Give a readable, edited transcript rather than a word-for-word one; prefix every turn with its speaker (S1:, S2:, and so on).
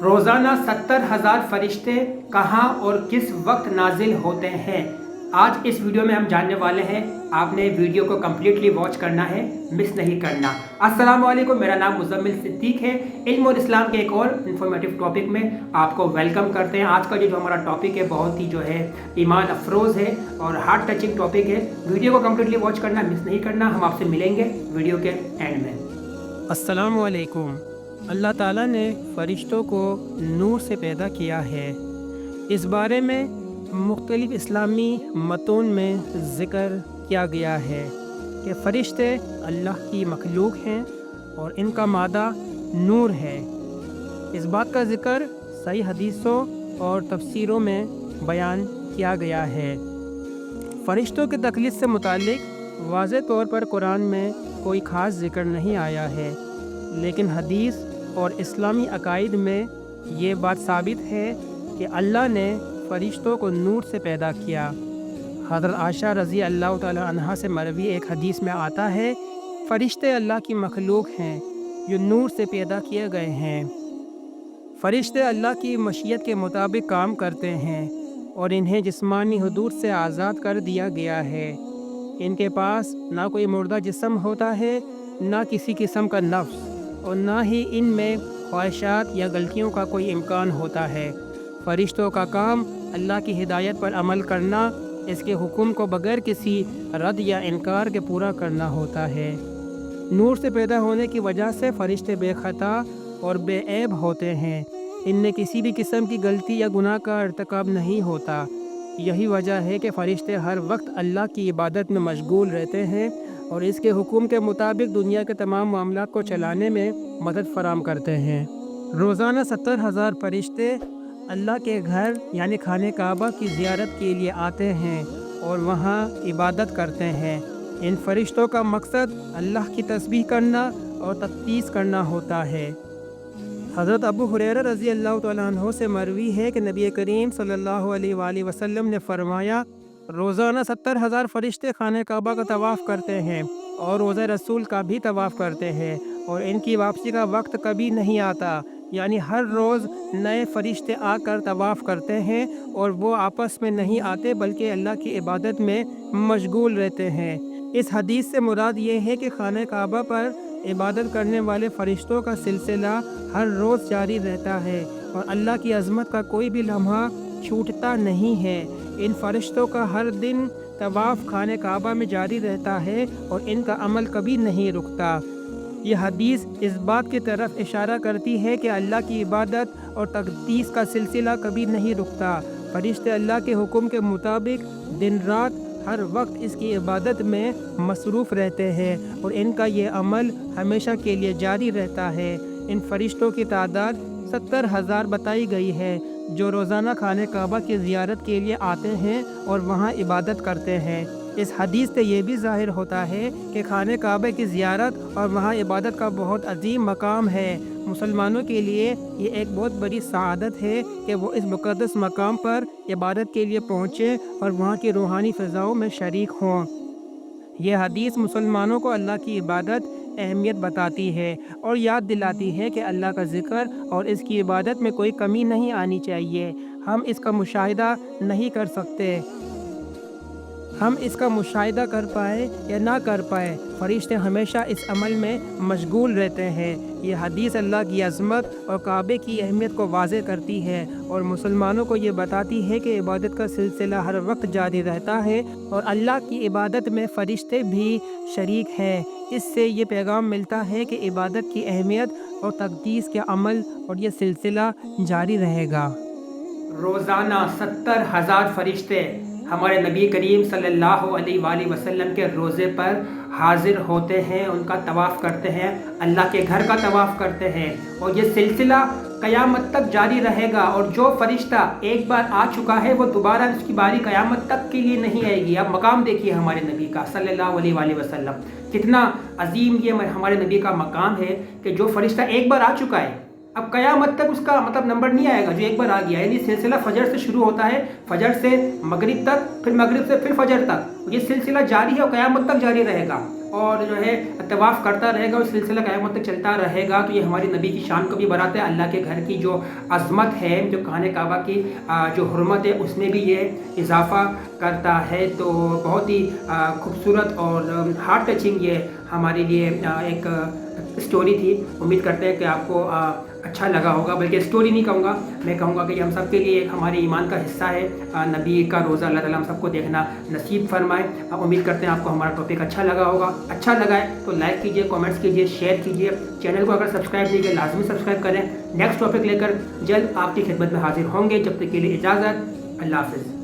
S1: روزانہ 70,000 فرشتے کہاں اور کس وقت نازل ہوتے ہیں؟ آج اس ویڈیو میں ہم جاننے والے ہیں۔ آپ نے ویڈیو کو کمپلیٹلی واچ کرنا ہے، مس نہیں کرنا۔ السلام علیکم، میرا نام مزمل صدیق ہے۔ علم اور اسلام کے ایک اور انفارمیٹیو ٹاپک میں آپ کو ویلکم کرتے ہیں۔ آج کا جو ہمارا ٹاپک ہے بہت ہی جو ہے ایمان افروز ہے اور ہارٹ ٹچنگ ٹاپک ہے۔ ویڈیو کو کمپلیٹلی واچ کرنا، مس نہیں کرنا۔ ہم آپ سے ملیں گے ویڈیو کے اینڈ میں۔
S2: السلام علیکم۔ اللہ تعالیٰ نے فرشتوں کو نور سے پیدا کیا ہے۔ اس بارے میں مختلف اسلامی متون میں ذکر کیا گیا ہے کہ فرشتے اللہ کی مخلوق ہیں اور ان کا مادہ نور ہے۔ اس بات کا ذکر صحیح حدیثوں اور تفسیروں میں بیان کیا گیا ہے۔ فرشتوں کی تخلیق سے متعلق واضح طور پر قرآن میں کوئی خاص ذکر نہیں آیا ہے، لیکن حدیث اور اسلامی عقائد میں یہ بات ثابت ہے کہ اللہ نے فرشتوں کو نور سے پیدا کیا۔ حضرت عائشہ رضی اللہ تعالی عنہا سے مروی ایک حدیث میں آتا ہے، فرشتے اللہ کی مخلوق ہیں جو نور سے پیدا کیے گئے ہیں۔ فرشتے اللہ کی مشیت کے مطابق کام کرتے ہیں اور انہیں جسمانی حدود سے آزاد کر دیا گیا ہے۔ ان کے پاس نہ کوئی مردہ جسم ہوتا ہے، نہ کسی قسم کا نفس، اور نہ ہی ان میں خواہشات یا غلطیوں کا کوئی امکان ہوتا ہے۔ فرشتوں کا کام اللہ کی ہدایت پر عمل کرنا، اس کے حکم کو بغیر کسی رد یا انکار کے پورا کرنا ہوتا ہے۔ نور سے پیدا ہونے کی وجہ سے فرشتے بے خطا اور بے عیب ہوتے ہیں۔ ان میں کسی بھی قسم کی غلطی یا گناہ کا ارتکاب نہیں ہوتا۔ یہی وجہ ہے کہ فرشتے ہر وقت اللہ کی عبادت میں مشغول رہتے ہیں اور اس کے حکم کے مطابق دنیا کے تمام معاملات کو چلانے میں مدد فراہم کرتے ہیں۔ روزانہ 70,000 فرشتے اللہ کے گھر یعنی خانہ کعبہ کی زیارت کے لیے آتے ہیں اور وہاں عبادت کرتے ہیں۔ ان فرشتوں کا مقصد اللہ کی تسبیح کرنا اور تقدیس کرنا ہوتا ہے۔ حضرت ابو ہریرہ رضی اللہ تعالیٰ عنہ سے مروی ہے کہ نبی کریم صلی اللہ علیہ وآلہ وسلم نے فرمایا، روزانہ 70,000 فرشتے خانہ کعبہ کا طواف کرتے ہیں اور روضہ رسول کا بھی طواف کرتے ہیں، اور ان کی واپسی کا وقت کبھی نہیں آتا، یعنی ہر روز نئے فرشتے آ کر طواف کرتے ہیں اور وہ آپس میں نہیں آتے بلکہ اللہ کی عبادت میں مشغول رہتے ہیں۔ اس حدیث سے مراد یہ ہے کہ خانہ کعبہ پر عبادت کرنے والے فرشتوں کا سلسلہ ہر روز جاری رہتا ہے اور اللہ کی عظمت کا کوئی بھی لمحہ چھوٹتا نہیں ہے۔ ان فرشتوں کا ہر دن طواف خانہ کعبہ میں جاری رہتا ہے اور ان کا عمل کبھی نہیں رکتا۔ یہ حدیث اس بات کی طرف اشارہ کرتی ہے کہ اللہ کی عبادت اور تقدیس کا سلسلہ کبھی نہیں رکتا۔ فرشتے اللہ کے حکم کے مطابق دن رات ہر وقت اس کی عبادت میں مصروف رہتے ہیں اور ان کا یہ عمل ہمیشہ کے لیے جاری رہتا ہے۔ ان فرشتوں کی تعداد 70,000 بتائی گئی ہے جو روزانہ خانہ کعبہ کی زیارت کے لیے آتے ہیں اور وہاں عبادت کرتے ہیں۔ اس حدیث سے یہ بھی ظاہر ہوتا ہے کہ خانہ کعبہ کی زیارت اور وہاں عبادت کا بہت عظیم مقام ہے۔ مسلمانوں کے لیے یہ ایک بہت بڑی سعادت ہے کہ وہ اس مقدس مقام پر عبادت کے لیے پہنچیں اور وہاں کی روحانی فضاؤں میں شریک ہوں۔ یہ حدیث مسلمانوں کو اللہ کی عبادت اہمیت بتاتی ہے اور یاد دلاتی ہے کہ اللہ کا ذکر اور اس کی عبادت میں کوئی کمی نہیں آنی چاہیے۔ ہم اس کا مشاہدہ نہیں کر سکتے، ہم اس کا مشاہدہ کر پائے یا نہ کر پائے، فرشتے ہمیشہ اس عمل میں مشغول رہتے ہیں۔ یہ حدیث اللہ کی عظمت اور کعبے کی اہمیت کو واضح کرتی ہے اور مسلمانوں کو یہ بتاتی ہے کہ عبادت کا سلسلہ ہر وقت جاری رہتا ہے اور اللہ کی عبادت میں فرشتے بھی شریک ہیں۔ اس سے یہ پیغام ملتا ہے کہ عبادت کی اہمیت اور تقدیس کے عمل اور یہ سلسلہ جاری رہے گا۔
S1: روزانہ 70,000 فرشتے ہمارے نبی کریم صلی اللہ علیہ وآلہ وسلم کے روزے پر حاضر ہوتے ہیں، ان کا طواف کرتے ہیں، اللہ کے گھر کا طواف کرتے ہیں، اور یہ سلسلہ قیامت تک جاری رہے گا۔ اور جو فرشتہ ایک بار آ چکا ہے وہ دوبارہ اس کی باری قیامت تک کے لیے نہیں آئے گی۔ اب مقام دیکھیے ہمارے نبی کا صلی اللہ علیہ وآلہ وسلم، کتنا عظیم یہ ہمارے نبی کا مقام ہے کہ جو فرشتہ ایک بار آ چکا ہے اب قیامت تک اس کا نمبر نہیں آئے گا، جو ایک بار آ گیا۔ یعنی سلسلہ فجر سے شروع ہوتا ہے، فجر سے مغرب تک، پھر مغرب سے پھر فجر تک، یہ سلسلہ جاری ہے اور قیامت تک جاری رہے گا۔ اور جو ہے طواف کرتا رہے گا، اس سلسلہ قیامت تک چلتا رہے گا، تو یہ ہماری نبی کی شان کو بھی بڑھاتا ہے، اللہ کے گھر کی جو عظمت ہے، جو خانہ کعبہ کی جو حرمت ہے اس میں بھی یہ اضافہ کرتا ہے۔ تو بہت ہی خوبصورت اور ہارٹ ٹچنگ یہ ہمارے لیے ایک اسٹوری تھی۔ امید کرتے ہیں کہ آپ کو اچھا لگا ہوگا، بلکہ اسٹوری نہیں کہوں گا، میں کہوں گا کہ یہ ہم سب کے لیے ایک ہمارے ایمان کا حصہ ہے۔ نبی کا روزہ اللہ تعالیٰ ہم سب کو دیکھنا نصیب فرمائے۔ امید کرتے ہیں آپ کو ہمارا ٹاپک اچھا لگا ہوگا۔ اچھا لگا ہے تو لائک کیجیے، کامنٹس کیجیے، شیئر کیجیے، چینل کو اگر سبسکرائب نہیں کیا لازمی سبسکرائب کریں۔ نیکسٹ ٹاپک لے کر جلد آپ کی خدمت میں حاضر ہوں گے، جب تک کے لیے اجازت، اللہ حافظ۔